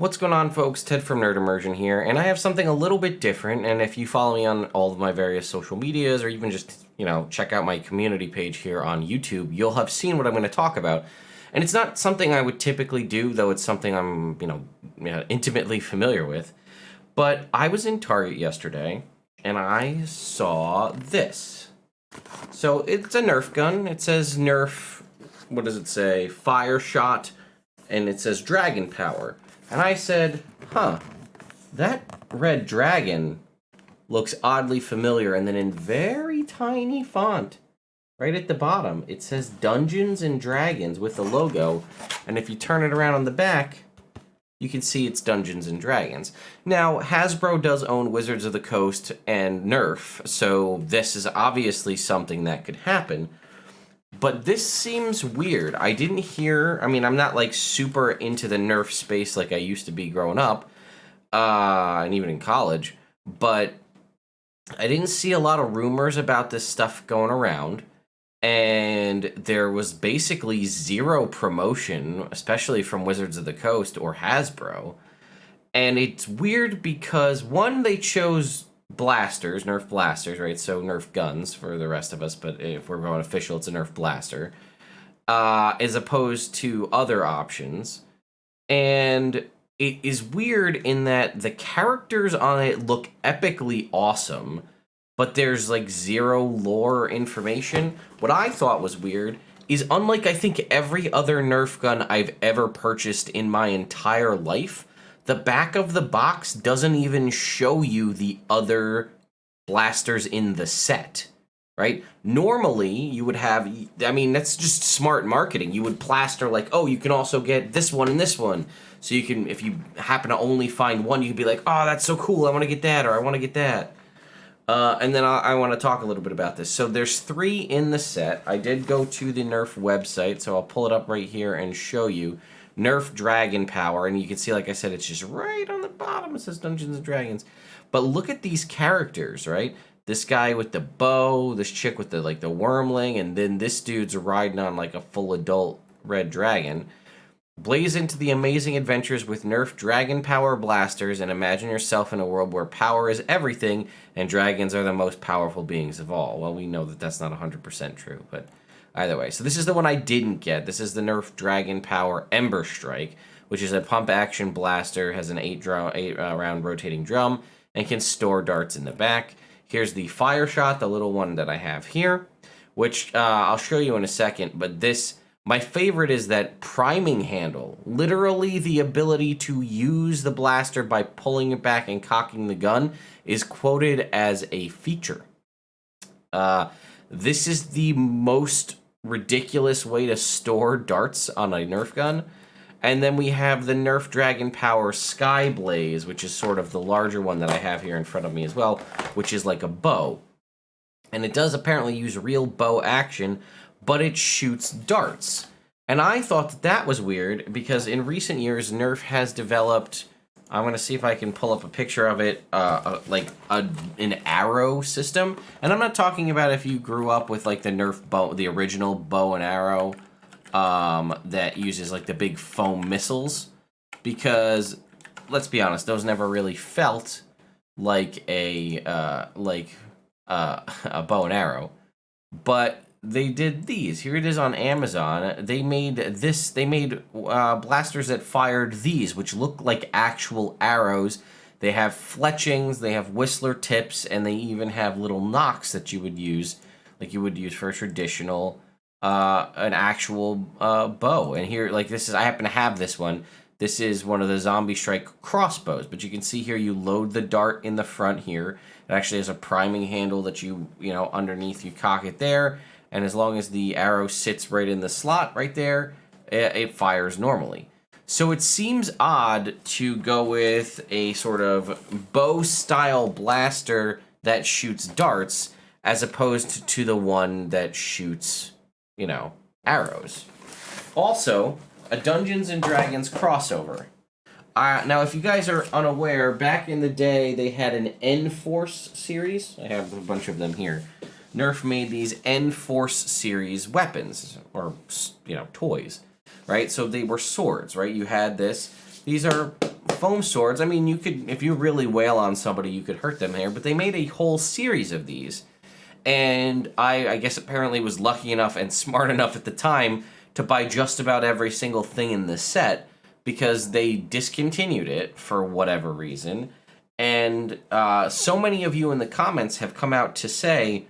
What's going on, folks? Ted from Nerd Immersion here, and I have something a little bit different. And if you follow me on all of my various social medias, or even just, check out my community page here on YouTube, you'll have seen what I'm going to talk about. And it's not something I would typically do, though it's something I'm, intimately familiar with. But I was in Target yesterday, and I saw this. So it's a Nerf gun. It says Nerf, what does it say? Fire shot, and it says Dragonpower. And I said, that red dragon looks oddly familiar. And then in very tiny font, right at the bottom, it says Dungeons and Dragons with the logo. And if you turn it around on the back, you can see it's Dungeons and Dragons. Now, Hasbro does own Wizards of the Coast and Nerf, so this is obviously something that could happen. But this seems weird. I didn't hear... I'm not, super into the Nerf space like I used to be growing up, and even in college, but I didn't see a lot of rumors about this stuff going around, and there was basically zero promotion, especially from Wizards of the Coast or Hasbro. And it's weird because, one, they chose blasters, Nerf blasters, right? So Nerf guns for the rest of us, but if we're going official, it's a Nerf blaster, as opposed to other options. And it is weird in that the characters on it look epically awesome, but there's zero lore information. What I thought was weird is, unlike I think every other Nerf gun I've ever purchased in my entire life, the back of the box doesn't even show you the other blasters in the set, right? Normally, you would have, that's just smart marketing. You would plaster you can also get this one and this one. So you can, if you happen to only find one, you can be like, oh, that's so cool, I want to get that, or I want to get that. And then I want to talk a little bit about this. So there's 3 in the set. I did go to the Nerf website, so I'll pull it up right here and show you. Nerf Dragonpower, and you can see, like I said, it's just right on the bottom. It says Dungeons and Dragons. But look at these characters, right? This guy with the bow, this chick with the the wormling, and then this dude's riding on a full adult red dragon. Blaze into the amazing adventures with Nerf Dragonpower blasters and imagine yourself in a world where power is everything and dragons are the most powerful beings of all. Well, we know that that's not 100% true, but either way. So this is the one I didn't get. This is the Nerf Dragonpower Ember Strike, which is a pump-action blaster, has an 8-round rotating drum, and can store darts in the back. Here's the Fire Shot, the little one that I have here, which I'll show you in a second, but this... My favorite is that priming handle. Literally, the ability to use the blaster by pulling it back and cocking the gun is quoted as a feature. This is the most ridiculous way to store darts on a Nerf gun. And then we have the Nerf Dragonpower Sky Blaze, which is sort of the larger one that I have here in front of me as well, which is like a bow. And it does apparently use real bow action, but it shoots darts. And I thought that that was weird because in recent years, Nerf has developed, I'm going to see if I can pull up a picture of it, an arrow system. And I'm not talking about if you grew up with the Nerf bow, the original bow and arrow that uses the big foam missiles. Because, let's be honest, those never really felt like a bow and arrow. But they did these. Here it is on Amazon. They made this. They made blasters that fired these, which look like actual arrows. They have fletchings, they have whistler tips, and they even have little nocks that you would use, like you would use for a traditional, an actual bow. And here, this is, I happen to have this one. This is one of the Zombie Strike crossbows, but you can see here you load the dart in the front here. It actually has a priming handle that you underneath, you cock it there. And as long as the arrow sits right in the slot right there, it fires normally. So it seems odd to go with a sort of bow-style blaster that shoots darts as opposed to the one that shoots, arrows. Also, a Dungeons and Dragons crossover. Now, if you guys are unaware, back in the day, they had an N-Force series. I have a bunch of them here. Nerf made these N-Force series weapons, or, toys, right? So they were swords, right? You had this. These are foam swords, I mean, you could, if you really wail on somebody, you could hurt them here, but they made a whole series of these. And I guess apparently was lucky enough and smart enough at the time to buy just about every single thing in the set because they discontinued it for whatever reason. And so many of you in the comments have come out to say,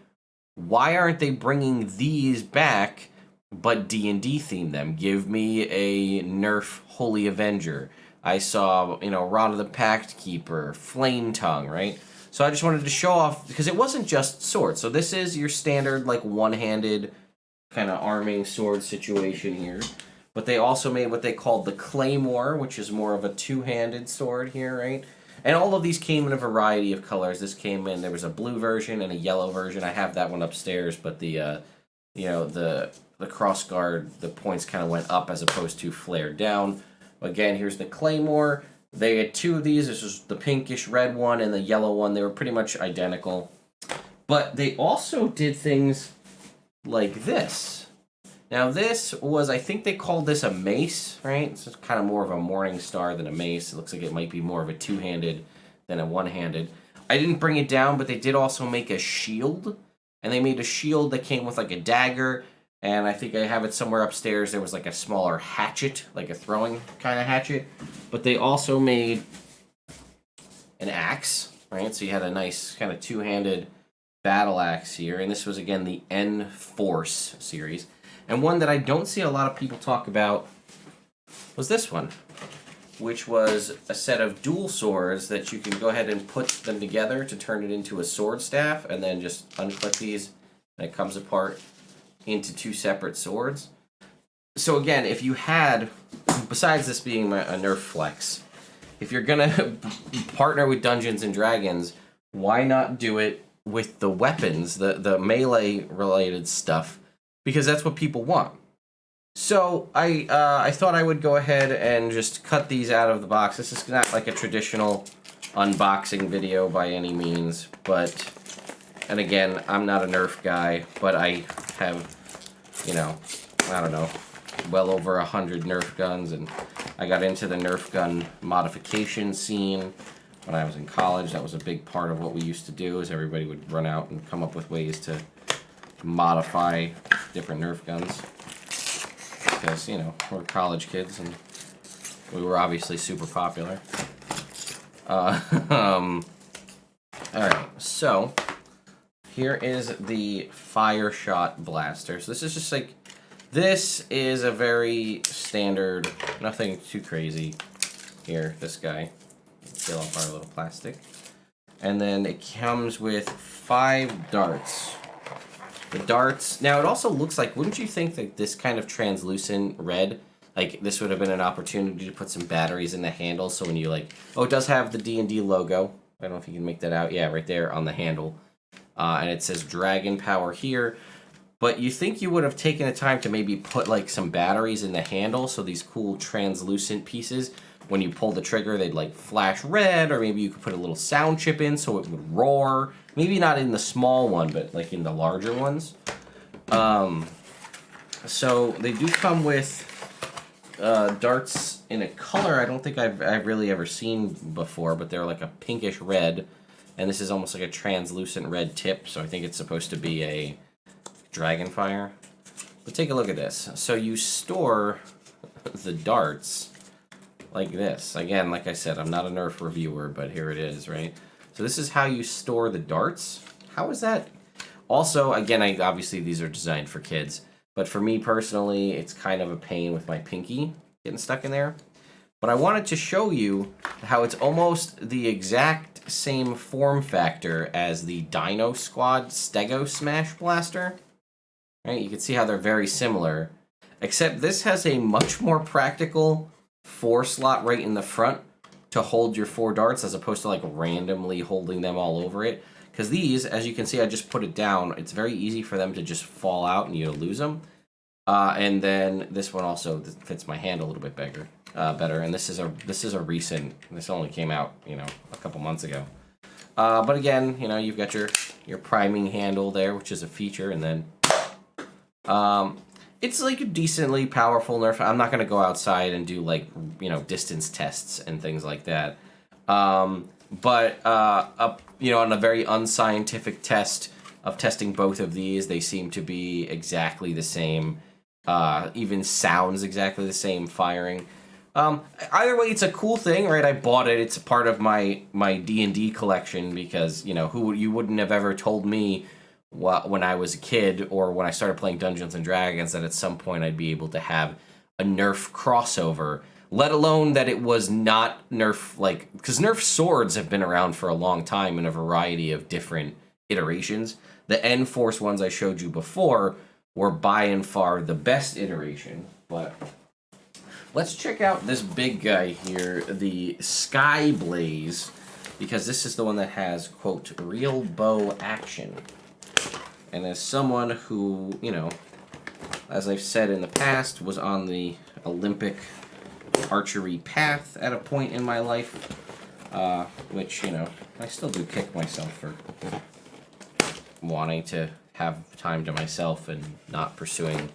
why aren't they bringing these back but D&D theme them? Give me a Nerf Holy Avenger. I saw, you know, Rod of the Pact Keeper, Flame Tongue, right? So I just wanted to show off, because it wasn't just swords. So this is your standard, like, one-handed kind of arming sword situation here. But they also made what they called the Claymore, which is more of a two-handed sword here, right? And all of these came in a variety of colors. This came in, there was a blue version and a yellow version. I have that one upstairs, but the, you know, the cross guard, the points kind of went up as opposed to flared down. Again, here's the Claymore. They had two of these. This is the pinkish red one and the yellow one. They were pretty much identical. But they also did things like this. Now this was, I think they called this a mace, right? So it's kind of more of a morning star than a mace. It looks like it might be more of a two-handed than a one-handed. I didn't bring it down, but they did also make a shield. And they made a shield that came with like a dagger. And I think I have it somewhere upstairs. There was like a smaller hatchet, like a throwing kind of hatchet. But they also made an axe, right? So you had a nice kind of two-handed battle axe here. And this was, again, the N-Force series. And one that I don't see a lot of people talk about was this one, which was a set of dual swords that you can go ahead and put them together to turn it into a sword staff, and then just unclip these, and it comes apart into two separate swords. So again, if you had, besides this being a Nerf flex, if you're gonna partner with Dungeons and Dragons, why not do it with the weapons, the melee related stuff, because that's what people want. So I thought I would go ahead and just cut these out of the box. This is not like a traditional unboxing video by any means, but, and again, I'm not a Nerf guy, but I have, you know, I don't know, well over 100 Nerf guns, and I got into the Nerf gun modification scene when I was in college. That was a big part of what we used to do, is everybody would run out and come up with ways to modify different Nerf guns. Because, you know, we're college kids, and we were obviously super popular. Alright, so here is the Fire Shot Blaster. So this is just like, this is a very standard, nothing too crazy. Here, this guy. Peel off our little plastic. And then it comes with 5 darts. The darts, now it also looks like, wouldn't you think that this kind of translucent red, like this would have been an opportunity to put some batteries in the handle, so when you like, oh, it does have the D&D logo. I don't know if you can make that out. Yeah, right there on the handle. And it says Dragonpower here. But you think you would have taken the time to maybe put like some batteries in the handle, so these cool translucent pieces, when you pull the trigger, they'd like flash red, or maybe you could put a little sound chip in so it would roar. Maybe not in the small one, but like in the larger ones. So they do come with darts in a color I don't think I've really ever seen before, but they're like a pinkish red, and this is almost like a translucent red tip, so I think it's supposed to be a Dragonfire. But take a look at this. So you store the darts like this. Again, like I said, I'm not a Nerf reviewer, but here it is, right? So this is how you store the darts. How is that? Also, again, obviously these are designed for kids, but for me personally, it's kind of a pain with my pinky getting stuck in there. But I wanted to show you how it's almost the exact same form factor as the Dino Squad Stego Smash Blaster. Right? You can see how they're very similar, except this has a much more practical 4 slot right in the front to hold your 4 darts, as opposed to like randomly holding them all over it. Because these, as you can see, I just put it down. It's very easy for them to just fall out and you lose them. And then this one also fits my hand a little bit better. And this is a recent. This only came out, you know, a couple months ago. But again, you know, you've got your priming handle there, which is a feature, and then It's like a decently powerful Nerf. I'm not gonna go outside and do like, you know, distance tests and things like that. But you know, on a very unscientific test of testing both of these, they seem to be exactly the same. Even sounds exactly the same firing. Either way, it's a cool thing, right? I bought it. It's a part of my D&D collection because, you know, you wouldn't have ever told me when I was a kid or when I started playing Dungeons and Dragons that at some point I'd be able to have a Nerf crossover, let alone that it was not Nerf, like, because Nerf swords have been around for a long time in a variety of different iterations. The N-Force ones I showed you before were by and far the best iteration, but let's check out this big guy here, the Sky Blaze, because this is the one that has, quote, real bow action. And as someone who, you know, as I've said in the past, was on the Olympic archery path at a point in my life, which, you know, I still do kick myself for wanting to have time to myself and not pursuing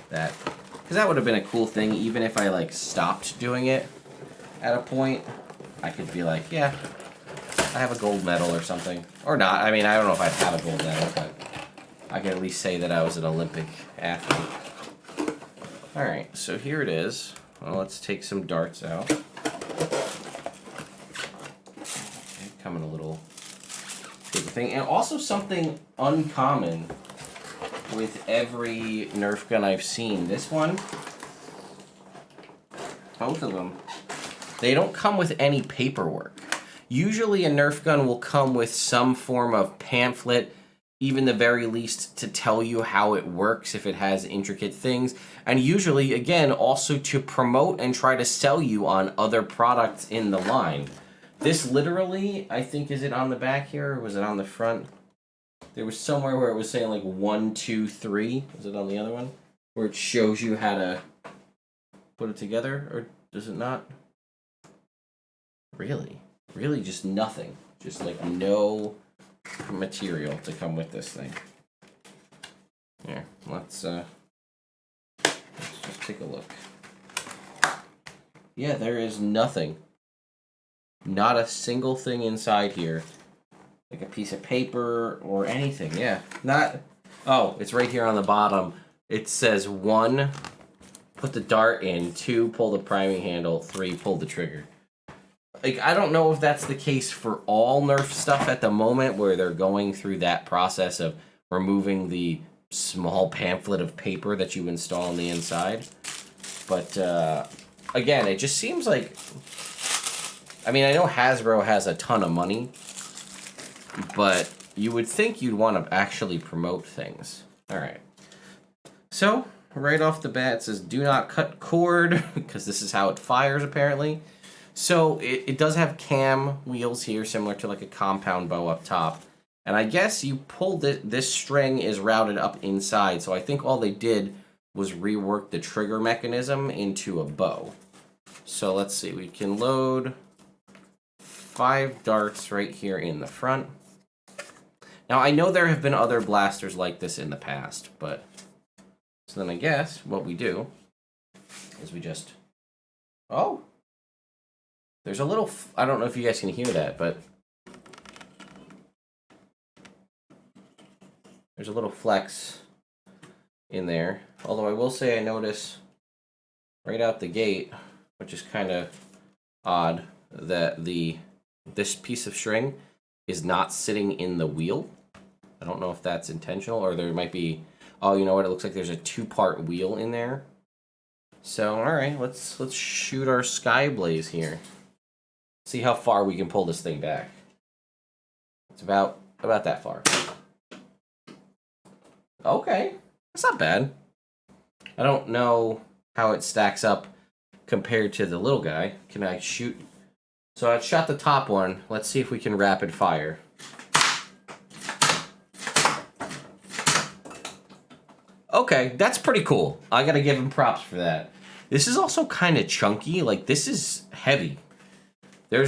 that. Because that would have been a cool thing, even if I, like, stopped doing it at a point. I could be like, yeah, I have a gold medal or something. Or not. I mean, I don't know if I'd have a gold medal, but I could at least say that I was an Olympic athlete. Alright, so here it is. Well, let's take some darts out. Okay, come in a little paper thing. And also something uncommon with every Nerf gun I've seen. This one, both of them, they don't come with any paperwork. Usually a Nerf gun will come with some form of pamphlet, even the very least to tell you how it works if it has intricate things, and usually, again, also to promote and try to sell you on other products in the line. This literally, I think, is it on the back here, or was it on the front? There was somewhere where it was saying like 1, 2, 3. Was it on the other one? Where it shows you how to put it together, or does it not? Really? Really just nothing. Just like no material to come with this thing. Here, let's just take a look. Yeah, there is nothing. Not a single thing inside here. Like a piece of paper or anything, yeah. Not, oh, it's right here on the bottom. It says 1, put the dart in, 2, pull the priming handle, 3, pull the trigger. Like, I don't know if that's the case for all Nerf stuff at the moment, where they're going through that process of removing the small pamphlet of paper that you install on the inside. But, again, it just seems like, I mean, I know Hasbro has a ton of money, but you would think you'd want to actually promote things. Alright. So, right off the bat, it says, do not cut cord, because this is how it fires, apparently. So, it does have cam wheels here, similar to like a compound bow up top. And I guess you pull this string is routed up inside, so I think all they did was rework the trigger mechanism into a bow. So, let's see, we can load 5 darts right here in the front. Now, I know there have been other blasters like this in the past, but... So then I guess what we do is we just... Oh! There's a little... I don't know if you guys can hear that, but... There's a little flex in there. Although I will say I notice right out the gate, which is kind of odd, that this piece of string is not sitting in the wheel. I don't know if that's intentional, or there might be... Oh, you know what? It looks like there's a 2-part wheel in there. So, alright, let's shoot our Sky Blaze here. See how far we can pull this thing back. It's about that far. Okay, that's not bad. I don't know how it stacks up compared to the little guy. Can I shoot? So I shot the top one. Let's see if we can rapid fire. Okay, that's pretty cool. I gotta give him props for that. This is also kind of chunky. Like, this is heavy.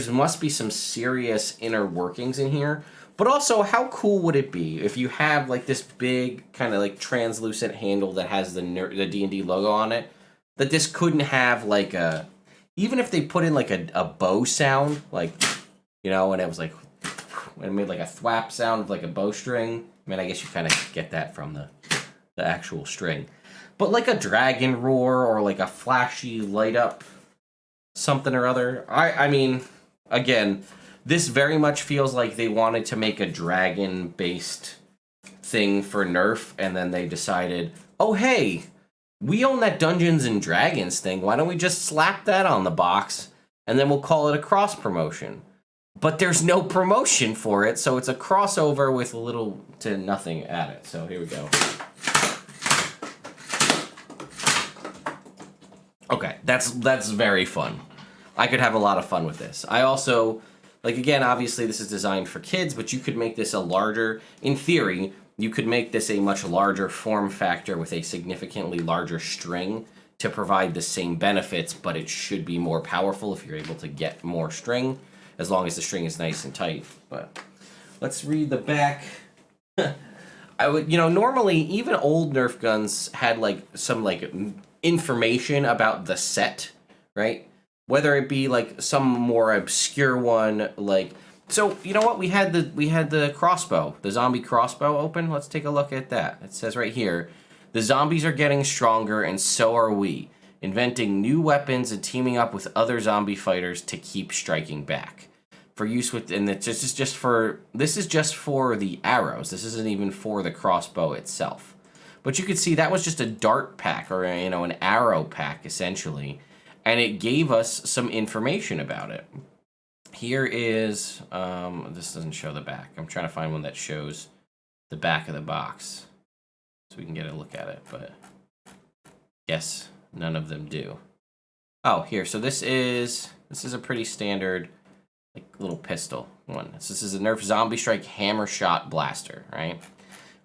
must be some serious inner workings in here. But also, how cool would it be if you have like this big kind of like translucent handle that has the D&D logo on it, that this couldn't have like a, even if they put in like a bow sound, like, you know, and it was like, and it made like a thwap sound of like a bowstring. I mean, I guess you kind of get that from the actual string. But like a dragon roar or like a flashy light up something or other. I mean, again, this very much feels like they wanted to make a dragon-based thing for Nerf, and then they decided, oh, hey, we own that Dungeons and Dragons thing. Why don't we just slap that on the box, and then we'll call it a cross-promotion? But there's no promotion for it, so it's a crossover with little to nothing at it. So here we go. Okay, that's very fun. I could have a lot of fun with this. I also, like, again, obviously this is designed for kids, but you could make this a larger, in theory, you could make this a much larger form factor with a significantly larger string to provide the same benefits, but it should be more powerful if you're able to get more string, as long as the string is nice and tight. But let's read the back. I would, you know, normally even old Nerf guns had like some like information about the set, right? Whether it be like some more obscure one, like, so you know what, we had the crossbow, the zombie crossbow open. Let's take a look at that. It says right here, the zombies are getting stronger and so are we, inventing new weapons and teaming up with other zombie fighters to keep striking back. For use with, and this is just for the arrows. This isn't even for the crossbow itself. But you could see that was just a dart pack, or, you know, an arrow pack essentially, and it gave us some information about it. Here is, this doesn't show the back. I'm trying to find one that shows the back of the box so we can get a look at it, but yes, none of them do. Oh, here, so this is a pretty standard, like, little pistol one. So this is a Nerf Zombie Strike Hammer Shot Blaster, right?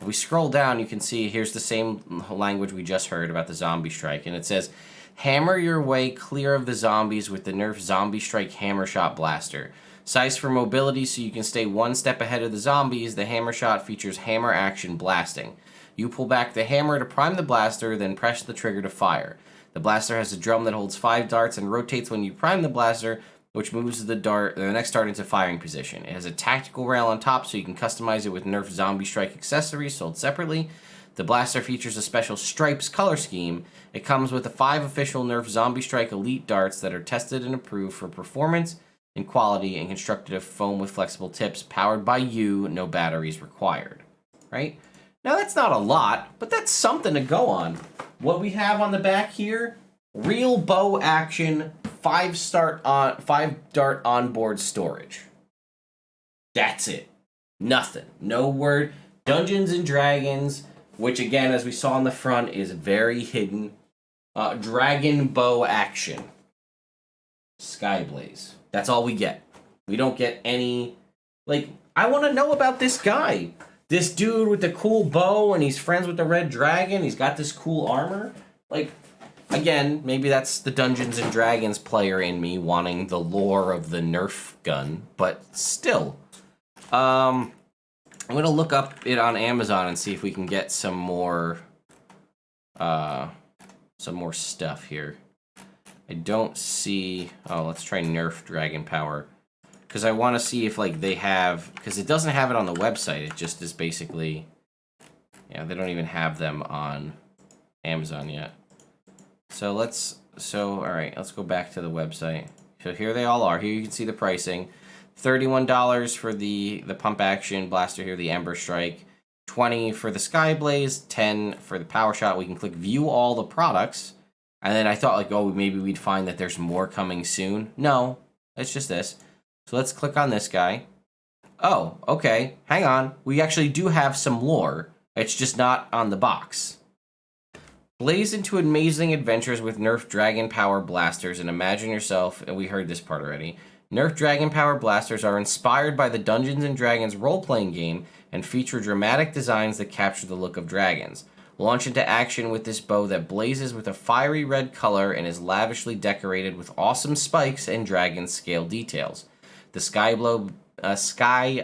If we scroll down, you can see here's the same language we just heard about the Zombie Strike, and it says, hammer your way clear of the zombies with the Nerf Zombie Strike Hammer Shot Blaster. Sized for mobility so you can stay one step ahead of the zombies, the Hammer Shot features hammer action blasting. You pull back the hammer to prime the blaster, then press the trigger to fire. The blaster has a drum that holds 5 darts and rotates when you prime the blaster, which moves the next dart into firing position. It has a tactical rail on top so you can customize it with Nerf Zombie Strike accessories sold separately. The blaster features a special stripes color scheme. It comes with the 5 official Nerf Zombie Strike Elite darts that are tested and approved for performance and quality and constructed of foam with flexible tips, powered by you, no batteries required. Right? Now that's not a lot, but that's something to go on. What we have on the back here, real bow action, 5 dart onboard storage. That's it. Nothing. No word. Dungeons and Dragons, which again, as we saw on the front, is very hidden. Dragon bow action. Skyblaze. That's all we get. We don't get any, like, I want to know about this guy. This dude with the cool bow, and he's friends with the red dragon. He's got this cool armor. Like, again, maybe that's the Dungeons and Dragons player in me wanting the lore of the Nerf gun, but still. I'm going to look up it on Amazon and see if we can get some more stuff here. I don't see... Oh, let's try Nerf Dragonpower. Because I want to see if, like, they have... Because it doesn't have it on the website. It just is basically... Yeah, they don't even have them on Amazon yet. So alright, let's go back to the website. So here they all are. Here you can see the pricing. $31 for the pump action blaster here, the Ember Strike. $20 for the Skyblaze. $10 for the Power Shot. We can click view all the products. And then I thought, like, oh, maybe we'd find that there's more coming soon. No, it's just this. So let's click on this guy. Oh, okay, hang on. We actually do have some lore. It's just not on the box. Blaze into amazing adventures with Nerf Dragonpower blasters and imagine yourself, and we heard this part already, Nerf Dragonpower blasters are inspired by the Dungeons & Dragons role-playing game and feature dramatic designs that capture the look of dragons. Launch into action with this bow that blazes with a fiery red color and is lavishly decorated with awesome spikes and dragon scale details. The Sky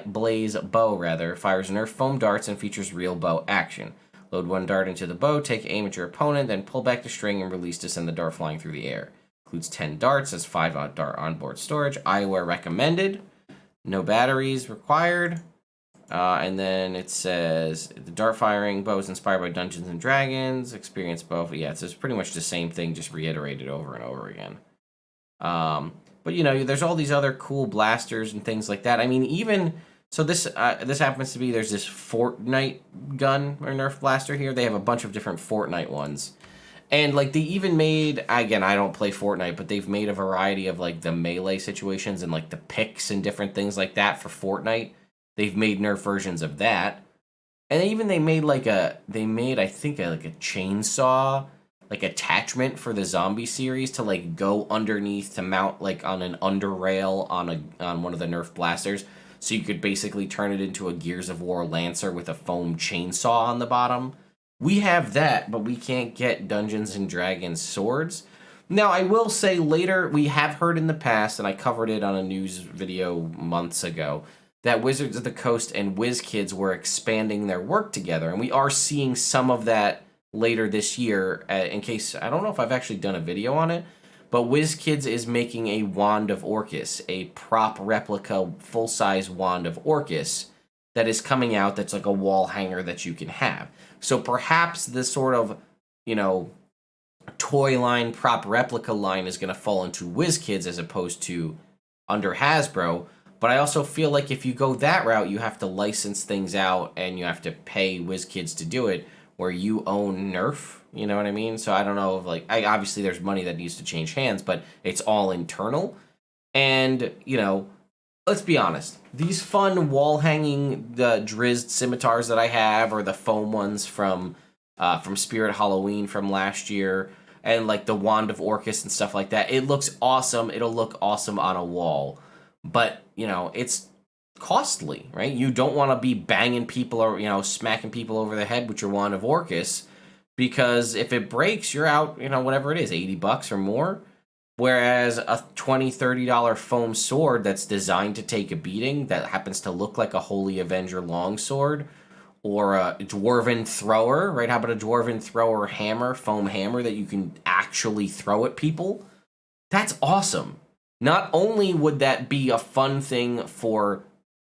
Blaze bow fires Nerf foam darts and features real bow action. Load one dart into the bow, take aim at your opponent, then pull back the string and release to send the dart flying through the air. Includes 10 darts as 5 dart onboard storage. eyewear recommended. No batteries required. And then it says the dart firing bow is inspired by Dungeons and Dragons. Experience bow. Yeah, it's pretty much the same thing, just reiterated over and over again. But you know, there's all these other cool blasters and things like that. I mean, even so, this happens to be there's this Fortnite gun or Nerf blaster here. They have a bunch of different Fortnite ones, and like they even made, again, I don't play Fortnite, but they've made a variety of like the melee situations and like the picks and different things like that for Fortnite. They've made Nerf versions of that, and they made I think like a chainsaw like attachment for the zombie series to like go underneath to mount like on an under rail on one of the Nerf blasters, so you could basically turn it into a Gears of War Lancer with a foam chainsaw on the bottom. We have that, but we can't get Dungeons and Dragons swords. Now, I will say later, we have heard in the past, and I covered it on a news video months ago, that Wizards of the Coast and WizKids were expanding their work together, and we are seeing some of that later this year. In case, I don't know if I've actually done a video on it, but WizKids is making a Wand of Orcus, a prop replica full-size Wand of Orcus that is coming out that's like a wall hanger that you can have. So perhaps this sort of, you know, toy line, prop replica line is going to fall into WizKids as opposed to under Hasbro. But I also feel like if you go that route, you have to license things out and you have to pay WizKids to do it, where you own Nerf, you know what I mean? So I don't know if like, obviously there's money that needs to change hands, but it's all internal. And, you know, let's be honest, these fun wall hanging the Drizzed scimitars that I have, or the foam ones from Spirit Halloween from last year, and like the Wand of Orcus and stuff like that, it looks awesome. It'll look awesome on a wall. But, you know, it's costly, right? You don't want to be banging people or, you know, smacking people over the head with your Wand of Orcus, because if it breaks, you're out, you know, whatever it is, $80 or more. Whereas a $20, $30 foam sword that's designed to take a beating, that happens to look like a Holy Avenger longsword, or a Dwarven thrower, right? How about a Dwarven thrower hammer, foam hammer that you can actually throw at people? That's awesome. Not only would that be a fun thing for,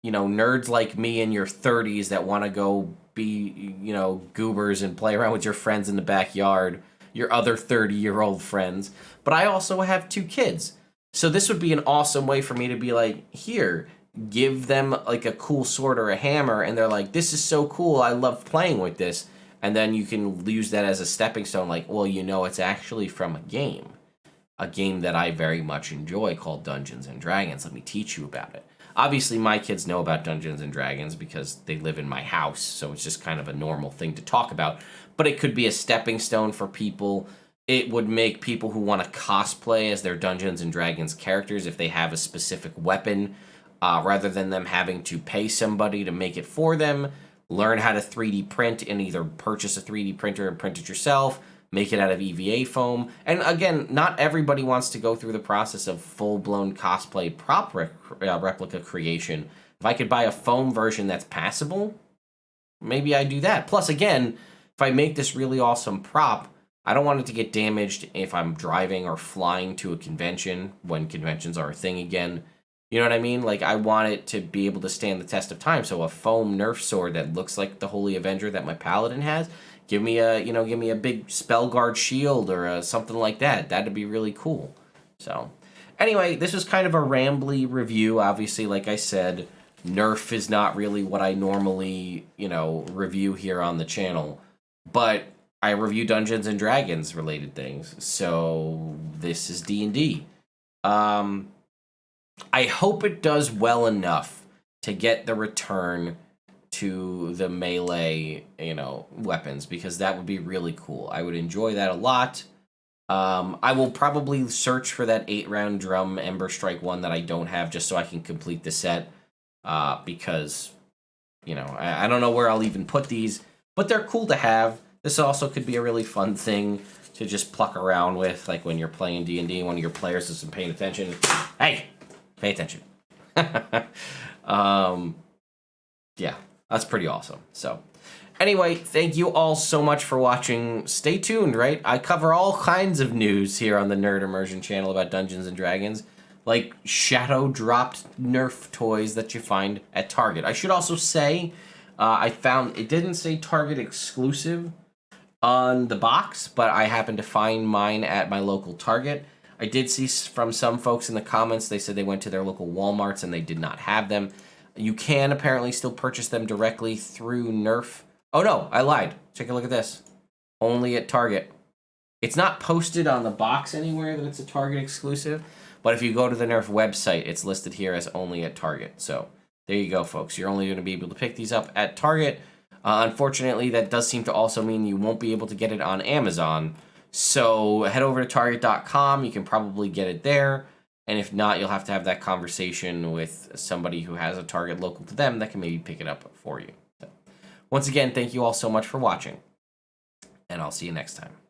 you know, nerds like me in your 30s that want to go be, you know, goobers and play around with your friends in the backyard, your other 30-year-old friends, but I also have 2 kids. So this would be an awesome way for me to be like, here, give them like a cool sword or a hammer, and they're like, this is so cool, I love playing with this. And then you can use that as a stepping stone, like, well, you know, it's actually from a game that I very much enjoy called Dungeons and Dragons. Let me teach you about it. Obviously, my kids know about Dungeons and Dragons because they live in my house, so it's just kind of a normal thing to talk about. But it could be a stepping stone for people. It would make people who want to cosplay as their Dungeons and Dragons characters, if they have a specific weapon, rather than them having to pay somebody to make it for them, learn how to 3D print and either purchase a 3D printer and print it yourself, make it out of EVA foam. And again, not everybody wants to go through the process of full-blown cosplay prop replica creation. If I could buy a foam version that's passable, maybe I do that. Plus, again, if I make this really awesome prop, I don't want it to get damaged if I'm driving or flying to a convention, when conventions are a thing again. You know what I mean? Like, I want it to be able to stand the test of time. So a foam Nerf sword that looks like the Holy Avenger that my Paladin has, give me a big spell guard shield or something like that. That'd be really cool. So, anyway, this was kind of a rambly review. Obviously, like I said, Nerf is not really what I normally, you know, review here on the channel. But I review Dungeons and Dragons related things. So, this is D&D. I hope it does well enough to get the return to the melee, you know, weapons, because that would be really cool. I would enjoy that a lot. I will probably search for that 8-round drum Ember Strike one that I don't have, just so I can complete the set, because, you know, I don't know where I'll even put these, but they're cool to have. This also could be a really fun thing to just pluck around with, like when you're playing D&D and one of your players isn't paying attention. Hey, pay attention. Yeah, that's pretty awesome. So anyway, thank you all so much for watching. Stay tuned, right? I cover all kinds of news here on the Nerd Immersion channel about Dungeons and Dragons, like shadow dropped Nerf toys that you find at Target. I should also say, I found it didn't say Target exclusive on the box, but I happened to find mine at my local Target. I did see from some folks in the comments, they said they went to their local Walmarts and they did not have them. You can apparently still purchase them directly through Nerf. Oh no, I lied. Take a look at this. Only at Target. It's not posted on the box anywhere that it's a Target exclusive, but if you go to the Nerf website, it's listed here as only at Target. So there you go, folks. You're only going to be able to pick these up at Target. Unfortunately, that does seem to also mean you won't be able to get it on Amazon. So head over to Target.com. You can probably get it there. And if not, you'll have to have that conversation with somebody who has a Target local to them that can maybe pick it up for you. So, once again, thank you all so much for watching. And I'll see you next time.